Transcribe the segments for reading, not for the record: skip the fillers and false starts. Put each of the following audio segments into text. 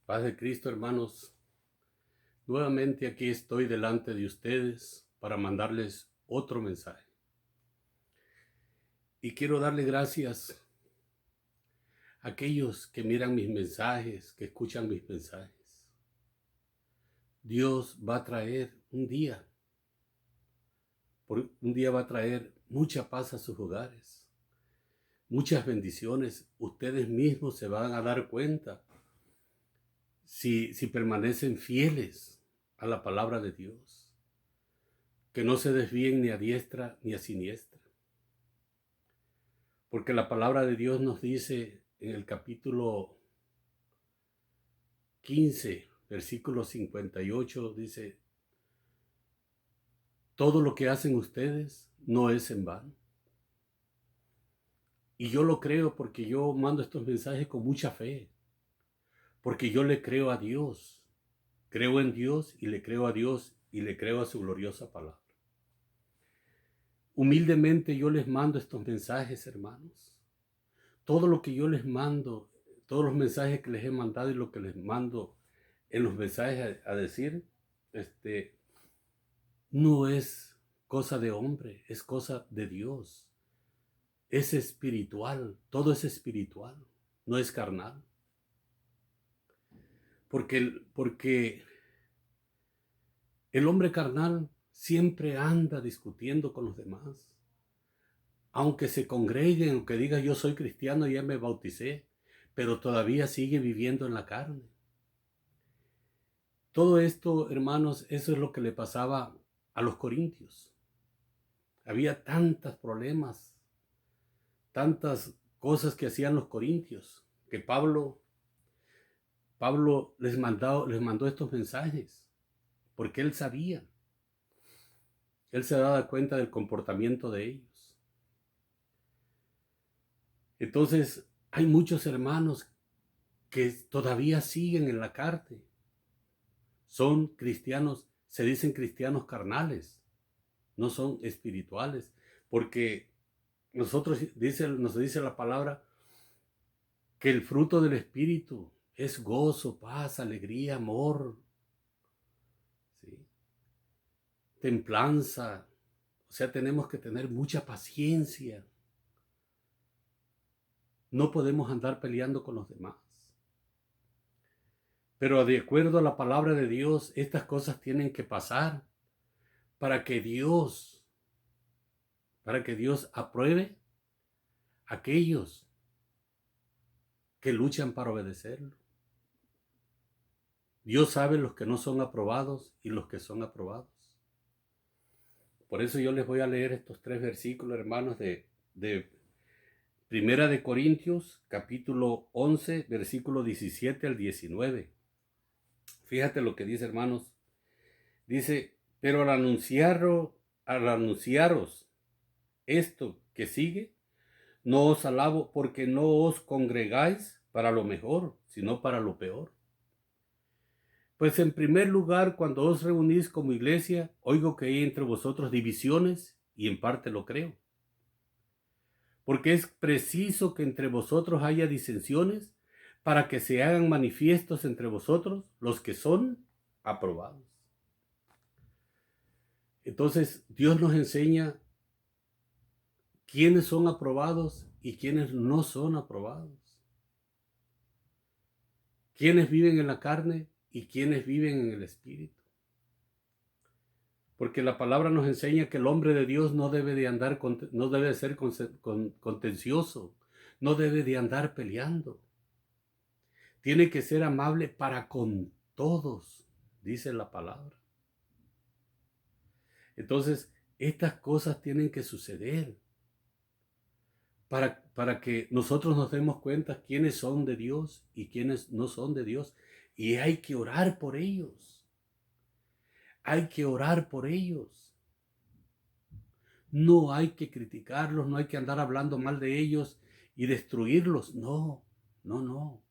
Paz de Cristo, hermanos. Nuevamente aquí estoy delante de ustedes para mandarles otro mensaje. Y quiero darle gracias a aquellos que miran mis mensajes, que escuchan mis mensajes. Dios va a traer un día va a traer mucha paz a sus hogares, muchas bendiciones. Ustedes mismos se van a dar cuenta si permanecen fieles a la palabra de Dios, que no se desvíen ni a diestra ni a siniestra. Porque la palabra de Dios nos dice en el capítulo 15, versículo 58, dice, todo lo que hacen ustedes no es en vano. Y yo lo creo porque yo mando estos mensajes con mucha fe, porque yo le creo a Dios, creo en Dios y le creo a Dios y le creo a su gloriosa palabra. Humildemente yo les mando estos mensajes, hermanos. Todo lo que yo les mando, todos los mensajes que les he mandado y lo que les mando en los mensajes a decir, no es cosa de hombre, es cosa de Dios. Es espiritual, todo es espiritual, no es carnal. Porque el hombre carnal siempre anda discutiendo con los demás. Aunque se congreguen, aunque diga yo soy cristiano, ya me bauticé, pero todavía sigue viviendo en la carne. Todo esto, hermanos, eso es lo que le pasaba a los corintios. Había tantos problemas, tantas cosas que hacían los corintios, que Pablo les mandó estos mensajes, porque él se daba cuenta del comportamiento de ellos. Entonces, hay muchos hermanos que todavía siguen en la carne. Son cristianos, se dicen cristianos carnales, no son espirituales, porque nos dice la palabra que el fruto del Espíritu es gozo, paz, alegría, amor, ¿sí? Templanza. O sea, tenemos que tener mucha paciencia. No podemos andar peleando con los demás. Pero de acuerdo a la palabra de Dios, estas cosas tienen que pasar para que Dios apruebe a aquellos que luchan para obedecerlo. Dios sabe los que no son aprobados y los que son aprobados. Por eso yo les voy a leer estos 3 versículos, hermanos, de Primera de Corintios, capítulo 11, versículo 17 al 19. Fíjate lo que dice, hermanos. Dice, pero al anunciaros esto que sigue, no os alabo porque no os congregáis para lo mejor, sino para lo peor. Pues en primer lugar, cuando os reunís como iglesia, oigo que hay entre vosotros divisiones, y en parte lo creo. Porque es preciso que entre vosotros haya disensiones para que se hagan manifiestos entre vosotros los que son aprobados. Entonces, Dios nos enseña quiénes son aprobados y quiénes no son aprobados. Quiénes viven en la carne y quiénes viven en el Espíritu. Porque la palabra nos enseña que el hombre de Dios no debe de ser contencioso, no debe de andar peleando. Tiene que ser amable para con todos, dice la palabra. Entonces, estas cosas tienen que suceder para que nosotros nos demos cuenta quiénes son de Dios y quiénes no son de Dios. Y hay que orar por ellos. Hay que orar por ellos. No hay que criticarlos, no hay que andar hablando mal de ellos y destruirlos. No, no, no.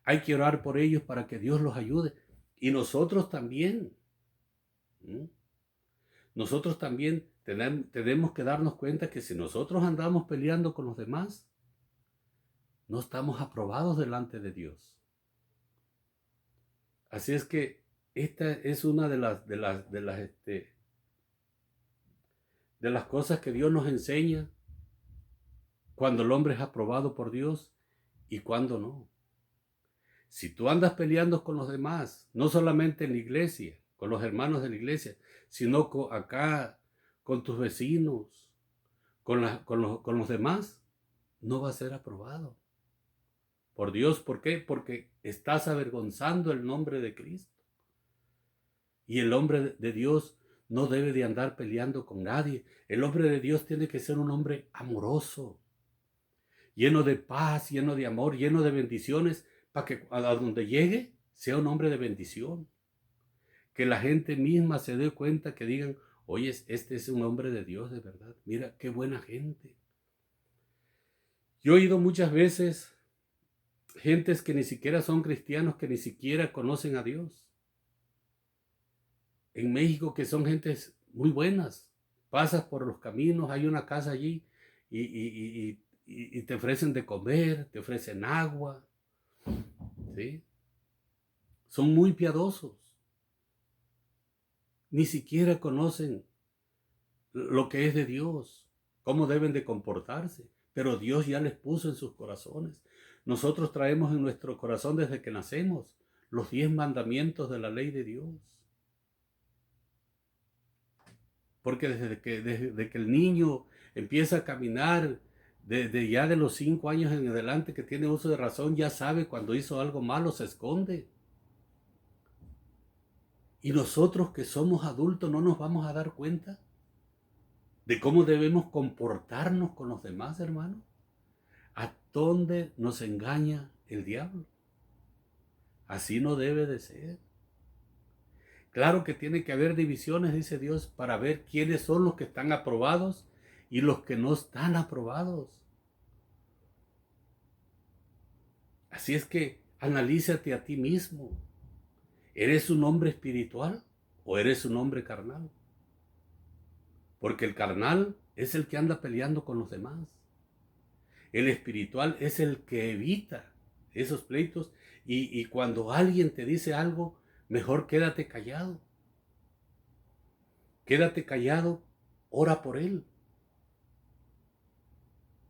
Hay que orar por ellos para que Dios los ayude. Y nosotros también. Nosotros también tenemos que darnos cuenta que si nosotros andamos peleando con los demás, no estamos aprobados delante de Dios. Así es que esta es una de las cosas que Dios nos enseña cuando el hombre es aprobado por Dios y cuando no. Si tú andas peleando con los demás, no solamente en la iglesia, con los hermanos de la iglesia, sino acá con tus vecinos, con los demás, no va a ser aprobado por Dios. ¿Por qué? Porque estás avergonzando el nombre de Cristo. Y el hombre de Dios no debe de andar peleando con nadie. El hombre de Dios tiene que ser un hombre amoroso, lleno de paz, lleno de amor, lleno de bendiciones, para que a donde llegue sea un hombre de bendición. Que la gente misma se dé cuenta, que digan, oye, este es un hombre de Dios de verdad. Mira, qué buena gente. Yo he oído muchas veces gentes que ni siquiera son cristianos, que ni siquiera conocen a Dios. En México, que son gentes muy buenas. Pasas por los caminos, hay una casa allí y te ofrecen de comer, te ofrecen agua. ¿Sí? Son muy piadosos. Ni siquiera conocen lo que es de Dios, cómo deben de comportarse, pero Dios ya les puso en sus corazones. Nosotros traemos en nuestro corazón desde que nacemos los 10 mandamientos de la ley de Dios. Porque desde que el niño empieza a caminar, desde ya de los 5 años en adelante, que tiene uso de razón, ya sabe cuando hizo algo malo, se esconde. Y nosotros que somos adultos no nos vamos a dar cuenta de cómo debemos comportarnos con los demás, hermanos. ¿A dónde nos engaña el diablo? Así no debe de ser. Claro que tiene que haber divisiones, dice Dios, para ver quiénes son los que están aprobados y los que no están aprobados. Así es que analízate a ti mismo. ¿Eres un hombre espiritual o eres un hombre carnal? Porque el carnal es el que anda peleando con los demás. El espiritual es el que evita esos pleitos y cuando alguien te dice algo, mejor quédate callado. Quédate callado, ora por él.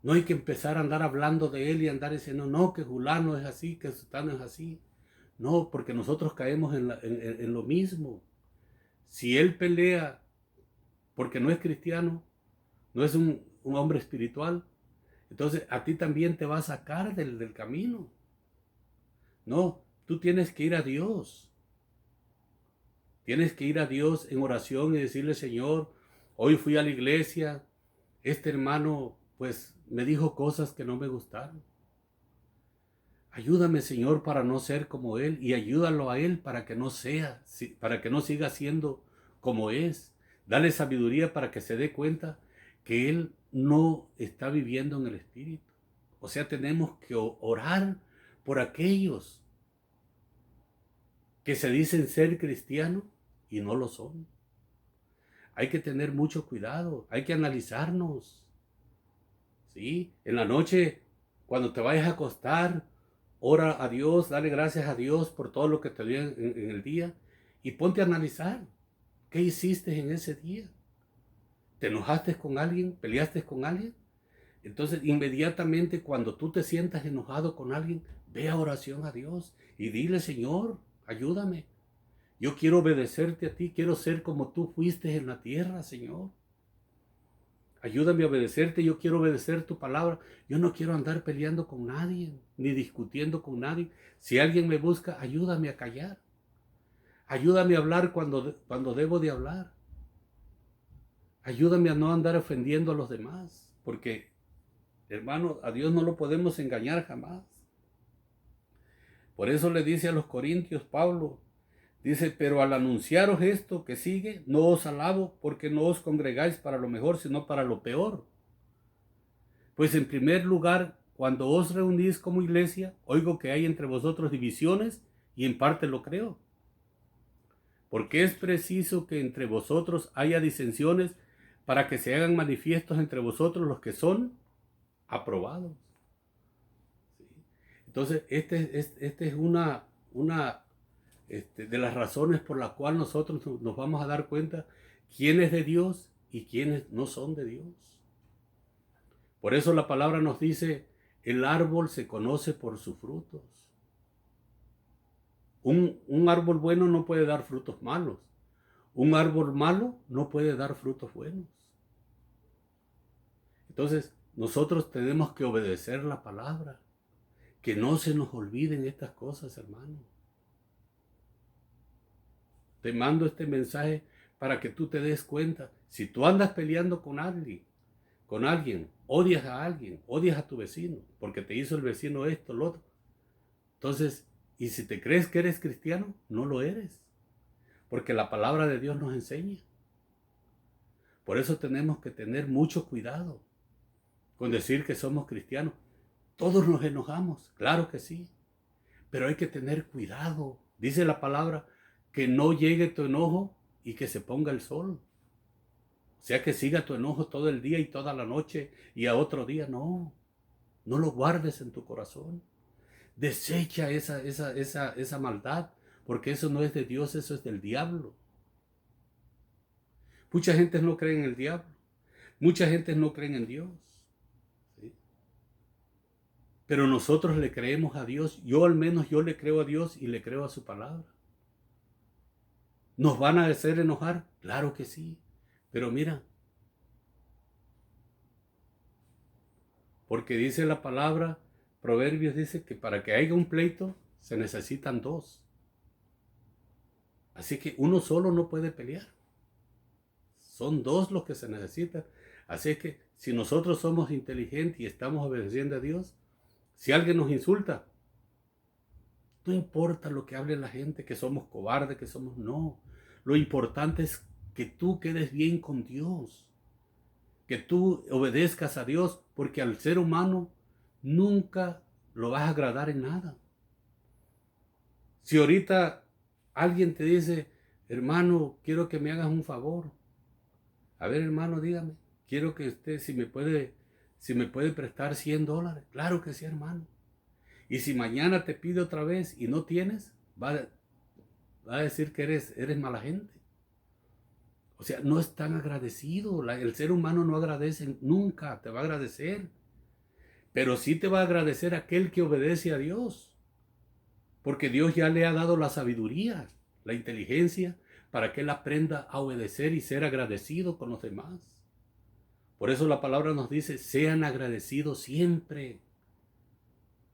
No hay que empezar a andar hablando de él y andar diciendo, no, que fulano es así, que sultano es así. No, porque nosotros caemos en lo mismo. Si él pelea porque no es cristiano, no es un hombre espiritual, entonces a ti también te va a sacar del camino. No, tú tienes que ir a Dios. Tienes que ir a Dios en oración y decirle, Señor, hoy fui a la iglesia, este hermano pues me dijo cosas que no me gustaron. Ayúdame, Señor, para no ser como él, y ayúdalo a él para que no sea, para que no siga siendo como es. Dale sabiduría para que se dé cuenta que él no está viviendo en el Espíritu. O sea, tenemos que orar por aquellos que se dicen ser cristianos y no lo son. Hay que tener mucho cuidado, hay que analizarnos. ¿Sí? En la noche, cuando te vayas a acostar, ora a Dios, dale gracias a Dios por todo lo que te dio en el día y ponte a analizar qué hiciste en ese día. ¿Te enojaste con alguien? ¿Peleaste con alguien? Entonces, inmediatamente cuando tú te sientas enojado con alguien, ve a oración a Dios y dile, Señor, ayúdame. Yo quiero obedecerte a ti, quiero ser como tú fuiste en la tierra, Señor. Ayúdame a obedecerte, yo quiero obedecer tu palabra. Yo no quiero andar peleando con nadie, ni discutiendo con nadie. Si alguien me busca, ayúdame a callar. Ayúdame a hablar cuando debo de hablar. Ayúdame a no andar ofendiendo a los demás, porque, hermano, a Dios no lo podemos engañar jamás. Por eso le dice a los corintios Pablo, dice, pero al anunciaros esto que sigue, no os alabo porque no os congregáis para lo mejor, sino para lo peor. Pues en primer lugar, cuando os reunís como iglesia, oigo que hay entre vosotros divisiones y en parte lo creo. Porque es preciso que entre vosotros haya disensiones para que se hagan manifiestos entre vosotros los que son aprobados. ¿Sí? Entonces, este es de las razones por las cuales nosotros nos vamos a dar cuenta quién es de Dios y quiénes no son de Dios. Por eso la palabra nos dice, el árbol se conoce por sus frutos. Un árbol bueno no puede dar frutos malos. Un árbol malo no puede dar frutos buenos. Entonces, nosotros tenemos que obedecer la palabra. Que no se nos olviden estas cosas, hermano. Te mando este mensaje para que tú te des cuenta. Si tú andas peleando con alguien, odias a alguien, odias a tu vecino, porque te hizo el vecino esto, lo otro. Entonces, y si te crees que eres cristiano, no lo eres. Porque la palabra de Dios nos enseña. Por eso tenemos que tener mucho cuidado con decir que somos cristianos. Todos nos enojamos, claro que sí. Pero hay que tener cuidado. Dice la palabra que no llegue tu enojo y que se ponga el sol. O sea, que siga tu enojo todo el día y toda la noche y a otro día. No, no lo guardes en tu corazón. Desecha esa maldad, porque eso no es de Dios, eso es del diablo. Mucha gente no cree en el diablo. Mucha gente no cree en Dios. ¿Sí? Pero nosotros le creemos a Dios. Yo al menos yo le creo a Dios y le creo a su palabra. ¿Nos van a hacer enojar? Claro que sí. Pero mira, porque dice la palabra, Proverbios dice que para que haya un pleito se necesitan dos. Así que uno solo no puede pelear. Son dos los que se necesitan. Así que si nosotros somos inteligentes y estamos obedeciendo a Dios, si alguien nos insulta, no importa lo que hable la gente, que somos cobardes, que somos no. Lo importante es que tú quedes bien con Dios. Que tú obedezcas a Dios, porque al ser humano nunca lo vas a agradar en nada. Si ahorita alguien te dice, hermano, quiero que me hagas un favor. A ver, hermano, dígame, quiero que usted, si me puede prestar $100. Claro que sí, hermano. Y si mañana te pide otra vez y no tienes, va a decir que eres mala gente. O sea, no es tan agradecido. El ser humano no agradece, nunca te va a agradecer. Pero sí te va a agradecer aquel que obedece a Dios. Porque Dios ya le ha dado la sabiduría, la inteligencia, para que él aprenda a obedecer y ser agradecido con los demás. Por eso la palabra nos dice, sean agradecidos siempre.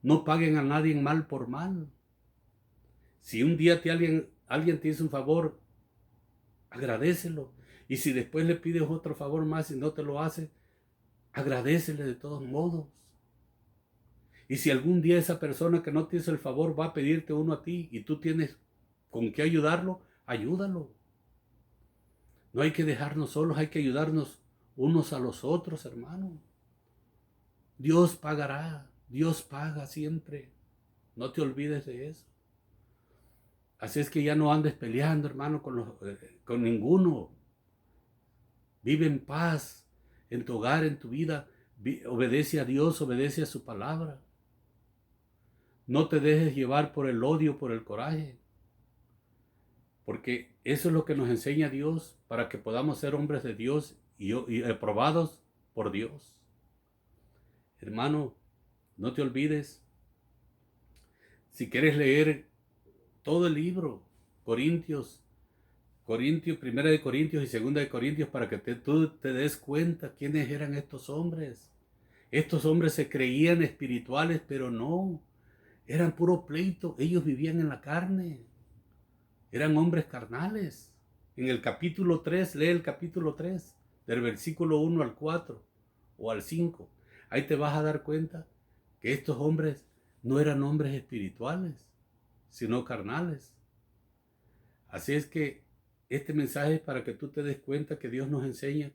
No paguen a nadie mal por mal. Si un día alguien te hizo un favor, agradécelo. Y si después le pides otro favor más y no te lo hace, agradécele de todos modos. Y si algún día esa persona que no te hizo el favor va a pedirte uno a ti y tú tienes con qué ayudarlo, ayúdalo. No hay que dejarnos solos, hay que ayudarnos unos a los otros, hermano. Dios pagará, Dios paga siempre. No te olvides de eso. Así es que ya no andes peleando, hermano, con ninguno. Vive en paz en tu hogar, en tu vida. Obedece a Dios, obedece a su palabra. No te dejes llevar por el odio, por el coraje. Porque eso es lo que nos enseña Dios para que podamos ser hombres de Dios y aprobados por Dios. Hermano, no te olvides. Si quieres leer todo el libro, Corintios, Primera de Corintios y Segunda de Corintios, para que tú te des cuenta quiénes eran estos hombres. Estos hombres se creían espirituales, pero no. Eran puro pleito. Ellos vivían en la carne. Eran hombres carnales. En el capítulo 3, lee el capítulo 3, del versículo 1 al 4 o al 5. Ahí te vas a dar cuenta que estos hombres no eran hombres espirituales, sino carnales. Así es que este mensaje es para que tú te des cuenta que Dios nos enseña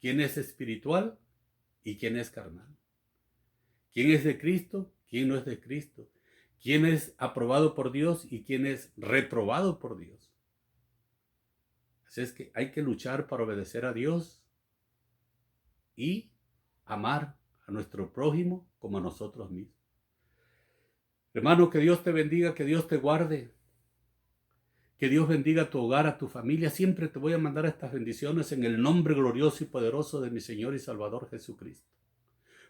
quién es espiritual y quién es carnal. ¿Quién es de Cristo? ¿Quién no es de Cristo? ¿Quién es aprobado por Dios y quién es reprobado por Dios? Así es que hay que luchar para obedecer a Dios y amar a nuestro prójimo como a nosotros mismos. Hermano, que Dios te bendiga, que Dios te guarde. Que Dios bendiga a tu hogar, a tu familia. Siempre te voy a mandar estas bendiciones en el nombre glorioso y poderoso de mi Señor y Salvador Jesucristo.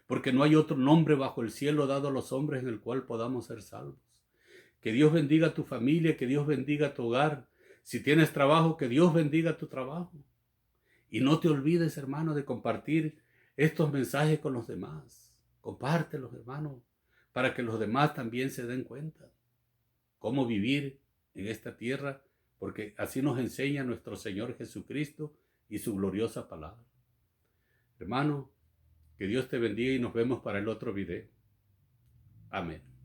Porque no hay otro nombre bajo el cielo dado a los hombres en el cual podamos ser salvos. Que Dios bendiga a tu familia, que Dios bendiga a tu hogar. Si tienes trabajo, que Dios bendiga tu trabajo. Y no te olvides, hermano, de compartir estos mensajes con los demás. Compártelos, hermano, para que los demás también se den cuenta cómo vivir en esta tierra, porque así nos enseña nuestro Señor Jesucristo y su gloriosa palabra. Hermano, que Dios te bendiga y nos vemos para el otro video. Amén.